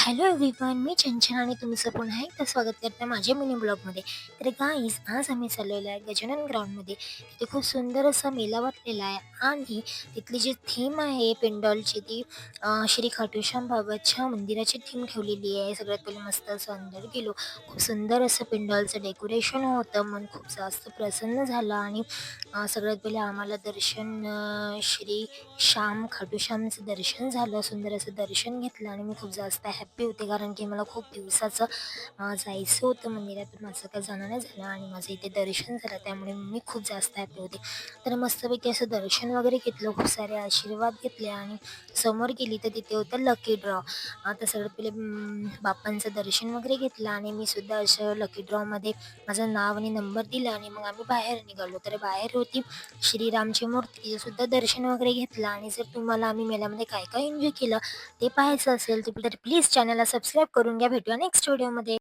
Hello everyone, मी चंचल आणि तुमचं पुन्हा एकदा स्वागत करते माझ्या मिनी ब्लॉगमध्ये. तर गाईज, आज आम्ही चाललेलो आहे गजानन ग्राउंडमध्ये. तिथे खूप सुंदर असा मेला भरलेला आहे आणि तिथली जी थीम आहे पेंडॉलची ती श्री खाटूश्याम बाबाच्या मंदिराची थीम ठेवलेली आहे. सगळ्यात पहिले मस्त असं अंदर गेलो. खूप सुंदर असं पेंडॉलचं डेकोरेशन होतं. मन खूप जास्त प्रसन्न झालं आणि सगळ्यात पहिले आम्हाला दर्शन श्री खाटूश्यामचं दर्शन झालं. सुंदर असं दर्शन घेतलं आणि मी खूप जास्त हॅप्पी होते, कारण की मला खूप दिवसाचं जायचं होतं मंदिरात, पण माझं काही जाणं नाही झालं आणि माझं इथे दर्शन झालं, त्यामुळे मी खूप जास्त हॅप्पी होते. तर मस्तपैकी असं दर्शन वगैरे घेतलं, खूप सारे आशीर्वाद घेतले आणि समोर गेली तर तिथे होतं लकी ड्रॉ. आता सगळ्यात पहिले बाप्पांचं दर्शन वगैरे घेतलं आणि मी सुद्धा असं लकी ड्रॉमध्ये माझं नाव आणि नंबर दिला आणि मग आम्ही बाहेर निघालो. तर बाहेर होती श्रीरामची मूर्ती, तिचंसुद्धा दर्शन वगैरे घेतलं. आणि जर तुम्हाला आम्ही मेल्यामध्ये काय काय एन्जॉय केलं ते पाहायचं असेल तर प्लीज चॅनलला सबस्क्राईब करून घ्या. भेटूया नेक्स्ट व्हिडिओमध्ये.